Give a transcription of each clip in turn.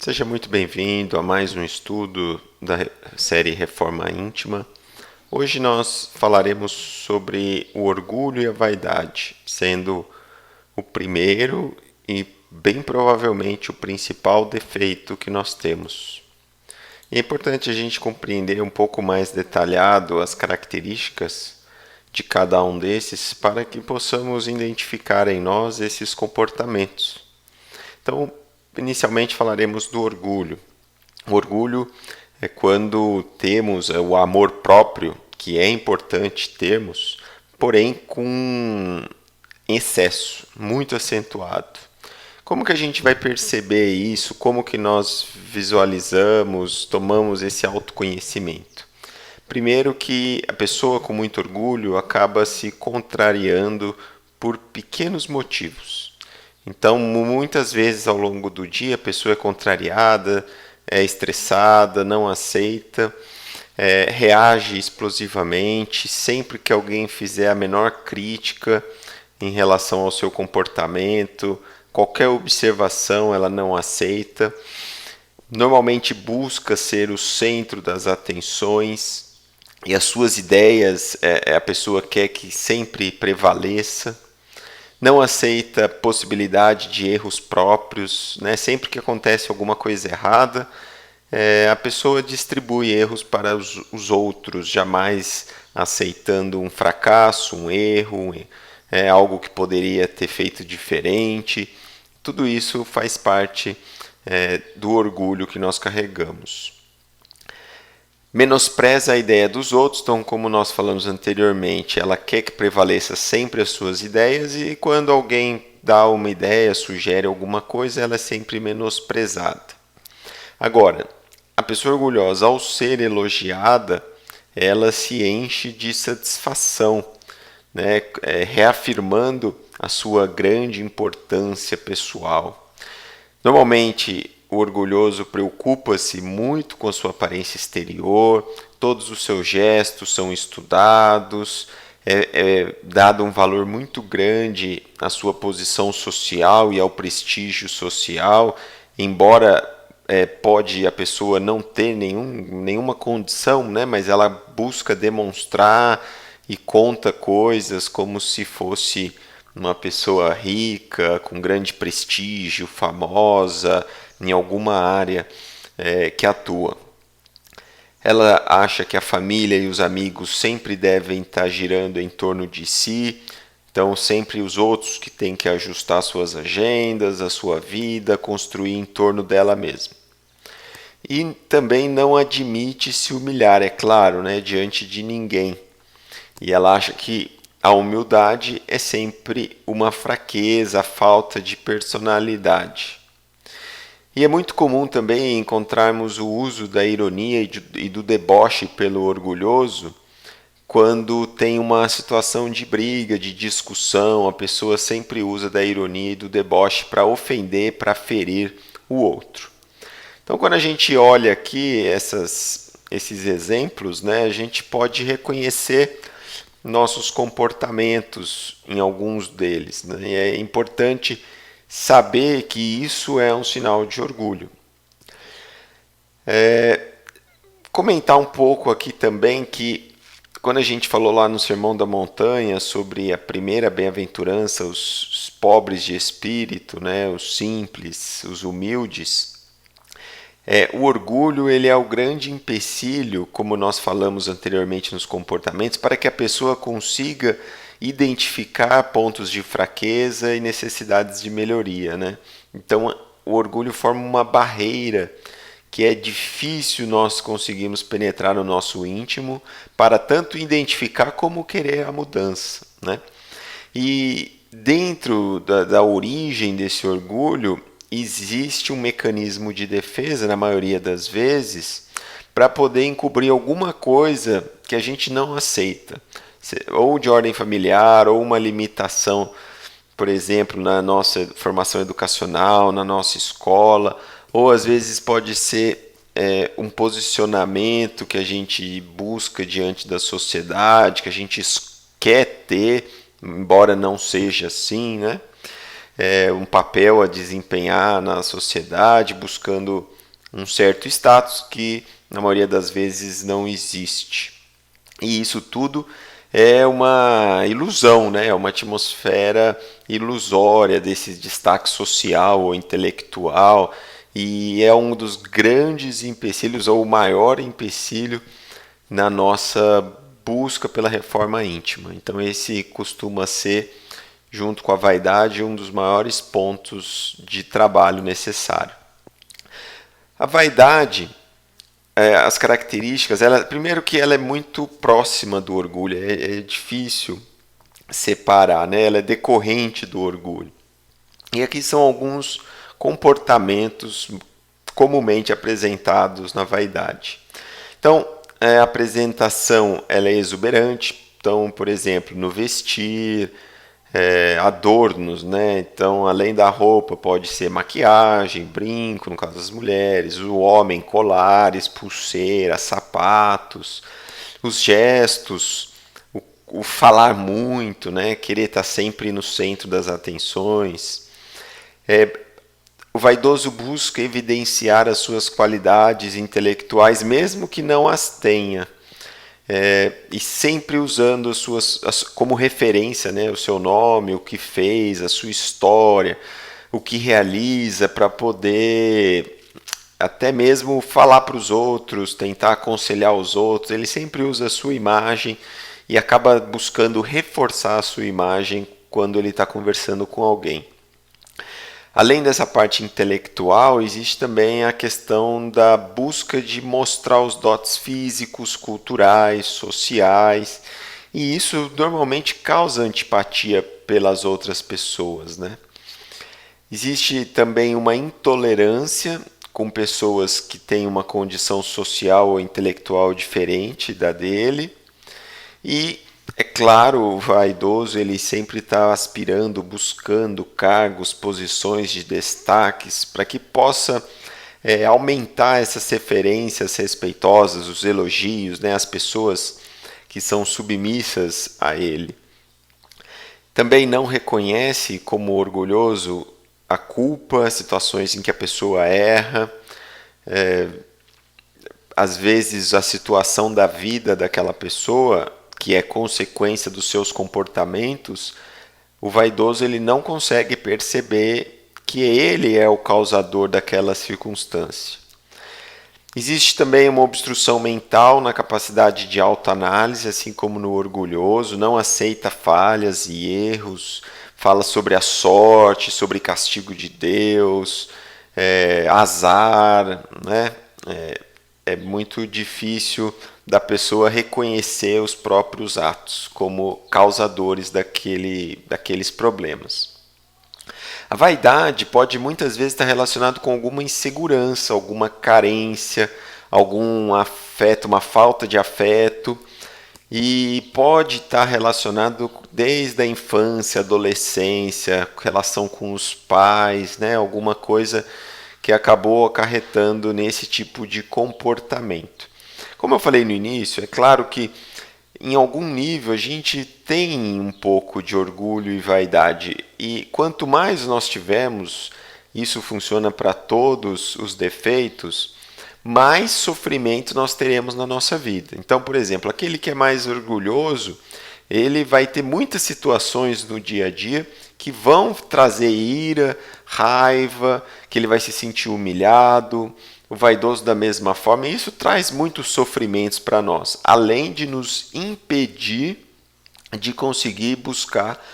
Seja muito bem-vindo a mais um estudo da série Reforma Íntima. Hoje nós falaremos sobre o orgulho e a vaidade, sendo o primeiro e bem provavelmente o principal defeito que nós temos. É importante a gente compreender um pouco mais detalhado as características de cada um desses para que possamos identificar em nós esses comportamentos. Então, inicialmente falaremos do orgulho. O orgulho é quando temos o amor próprio, que é importante termos, porém com excesso, muito acentuado. Como que a gente vai perceber isso? Como que nós visualizamos, tomamos esse autoconhecimento? Primeiro que a pessoa com muito orgulho acaba se contrariando por pequenos motivos. Então, muitas vezes ao longo do dia, a pessoa é contrariada, é estressada, não aceita, reage explosivamente. Sempre que alguém fizer a menor crítica em relação ao seu comportamento, qualquer observação ela não aceita. Normalmente busca ser o centro das atenções e as suas ideias a pessoa quer que sempre prevaleça. Não aceita a possibilidade de erros próprios, né? Sempre que acontece alguma coisa errada, a pessoa distribui erros para os outros, jamais aceitando um fracasso, um erro, algo que poderia ter feito diferente. Tudo isso faz parte do orgulho que nós carregamos. Menospreza a ideia dos outros, então, como nós falamos anteriormente, ela quer que prevaleça sempre as suas ideias e quando alguém dá uma ideia, sugere alguma coisa, ela é sempre menosprezada. Agora, a pessoa orgulhosa, ao ser elogiada, ela se enche de satisfação, né? Reafirmando a sua grande importância pessoal. Normalmente, o orgulhoso preocupa-se muito com a sua aparência exterior, todos os seus gestos são estudados, é dado um valor muito grande à sua posição social e ao prestígio social, embora pode a pessoa não ter nenhuma condição, né, mas ela busca demonstrar e conta coisas como se fosse uma pessoa rica, com grande prestígio, famosa, em alguma área que atua. Ela acha que a família e os amigos sempre devem estar girando em torno de si, então sempre os outros que têm que ajustar suas agendas, a sua vida, construir em torno dela mesma. E também não admite se humilhar, é claro, né, diante de ninguém. E ela acha que a humildade é sempre uma fraqueza, a falta de personalidade. E é muito comum também encontrarmos o uso da ironia e do deboche pelo orgulhoso quando tem uma situação de briga, de discussão, a pessoa sempre usa da ironia e do deboche para ofender, para ferir o outro. Então, quando a gente olha aqui esses exemplos, né, a gente pode reconhecer nossos comportamentos em alguns deles, né? E é importante saber que isso é um sinal de orgulho. Comentar um pouco aqui também que quando a gente falou lá no Sermão da Montanha sobre a primeira bem-aventurança, os pobres de espírito, né, os simples, os humildes, o orgulho ele é o grande empecilho, como nós falamos anteriormente nos comportamentos, para que a pessoa consiga identificar pontos de fraqueza e necessidades de melhoria, né? Então, o orgulho forma uma barreira que é difícil nós conseguirmos penetrar no nosso íntimo para tanto identificar como querer a mudança, né? E dentro da origem desse orgulho existe um mecanismo de defesa, na maioria das vezes, para poder encobrir alguma coisa que a gente não aceita, ou de ordem familiar, ou uma limitação, por exemplo, na nossa formação educacional, na nossa escola, ou às vezes pode ser um posicionamento que a gente busca diante da sociedade, que a gente quer ter, embora não seja assim, né? um papel a desempenhar na sociedade, buscando um certo status que na maioria das vezes não existe. E isso tudo é uma ilusão, né? É uma atmosfera ilusória desse destaque social ou intelectual, e é um dos grandes empecilhos, ou o maior empecilho na nossa busca pela reforma íntima. Então esse costuma ser, junto com a vaidade, um dos maiores pontos de trabalho necessário. A vaidade, as características, primeiro que ela é muito próxima do orgulho, é difícil separar, né? Ela é decorrente do orgulho. E aqui são alguns comportamentos comumente apresentados na vaidade. Então, a apresentação ela é exuberante. Então, por exemplo, no vestir, adornos, né? Então, além da roupa, pode ser maquiagem, brinco, no caso das mulheres, o homem, colares, pulseiras, sapatos, os gestos, o falar muito, né? Querer estar sempre no centro das atenções. O vaidoso busca evidenciar as suas qualidades intelectuais, mesmo que não as tenha. E sempre usando como referência, né, o seu nome, o que fez, a sua história, o que realiza, para poder até mesmo falar para os outros, tentar aconselhar os outros. Ele sempre usa a sua imagem e acaba buscando reforçar a sua imagem quando ele está conversando com alguém. Além dessa parte intelectual, existe também a questão da busca de mostrar os dotes físicos, culturais, sociais, e isso normalmente causa antipatia pelas outras pessoas, né? Existe também uma intolerância com pessoas que têm uma condição social ou intelectual diferente da dele, e é claro, o vaidoso ele sempre está aspirando, buscando cargos, posições de destaques para que possa aumentar essas referências respeitosas, os elogios, né, as pessoas que são submissas a ele. Também não reconhece como orgulhoso a culpa, situações em que a pessoa erra, às vezes a situação da vida daquela pessoa, que é consequência dos seus comportamentos, o vaidoso ele não consegue perceber que ele é o causador daquela circunstância. Existe também uma obstrução mental na capacidade de autoanálise, assim como no orgulhoso, não aceita falhas e erros, fala sobre a sorte, sobre castigo de Deus, azar, né? É muito difícil da pessoa reconhecer os próprios atos como causadores daqueles problemas. A vaidade pode muitas vezes estar relacionada com alguma insegurança, alguma carência, algum afeto, uma falta de afeto, e pode estar relacionado desde a infância, adolescência, relação com os pais, né? Alguma coisa que acabou acarretando nesse tipo de comportamento. Como eu falei no início, é claro que em algum nível a gente tem um pouco de orgulho e vaidade, e quanto mais nós tivermos, isso funciona para todos os defeitos, mais sofrimento nós teremos na nossa vida. Então, por exemplo, aquele que é mais orgulhoso, ele vai ter muitas situações no dia a dia que vão trazer ira, raiva, que ele vai se sentir humilhado, o vaidoso da mesma forma, e isso traz muitos sofrimentos para nós, além de nos impedir de conseguir buscar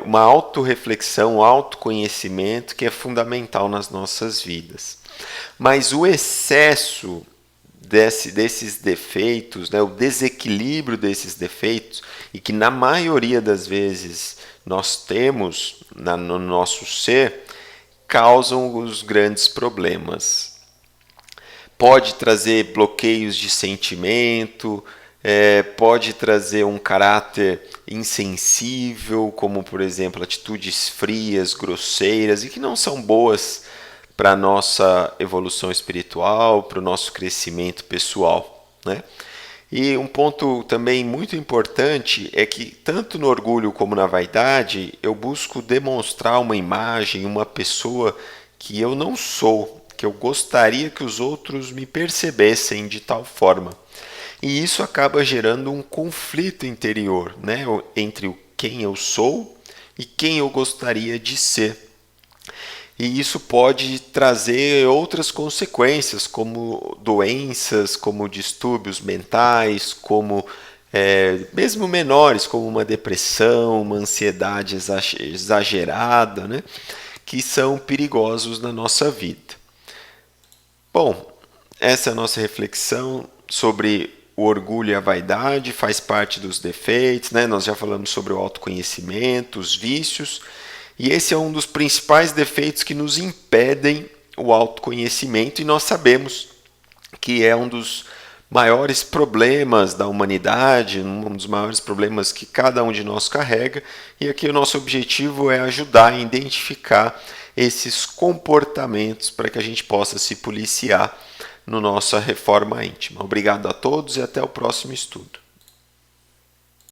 uma autorreflexão, um autoconhecimento que é fundamental nas nossas vidas. Mas o excesso desses defeitos, né, o desequilíbrio desses defeitos, e que na maioria das vezes nós temos no nosso ser, causam os grandes problemas. Pode trazer bloqueios de sentimento, pode trazer um caráter insensível, como por exemplo atitudes frias, grosseiras, e que não são boas para a nossa evolução espiritual, para o nosso crescimento pessoal, né? E um ponto também muito importante é que, tanto no orgulho como na vaidade, eu busco demonstrar uma imagem, uma pessoa que eu não sou, que eu gostaria que os outros me percebessem de tal forma. E isso acaba gerando um conflito interior, né, entre quem eu sou e quem eu gostaria de ser. E isso pode trazer outras consequências, como doenças, como distúrbios mentais, como mesmo menores, como uma depressão, uma ansiedade exagerada, né? Que são perigosos na nossa vida. Bom, essa é a nossa reflexão sobre o orgulho e a vaidade, faz parte dos defeitos, né? Nós já falamos sobre o autoconhecimento, os vícios, e esse é um dos principais defeitos que nos impedem o autoconhecimento, e nós sabemos que é um dos maiores problemas da humanidade, um dos maiores problemas que cada um de nós carrega, e aqui o nosso objetivo é ajudar a identificar esses comportamentos para que a gente possa se policiar no nossa reforma íntima. Obrigado a todos e até o próximo estudo.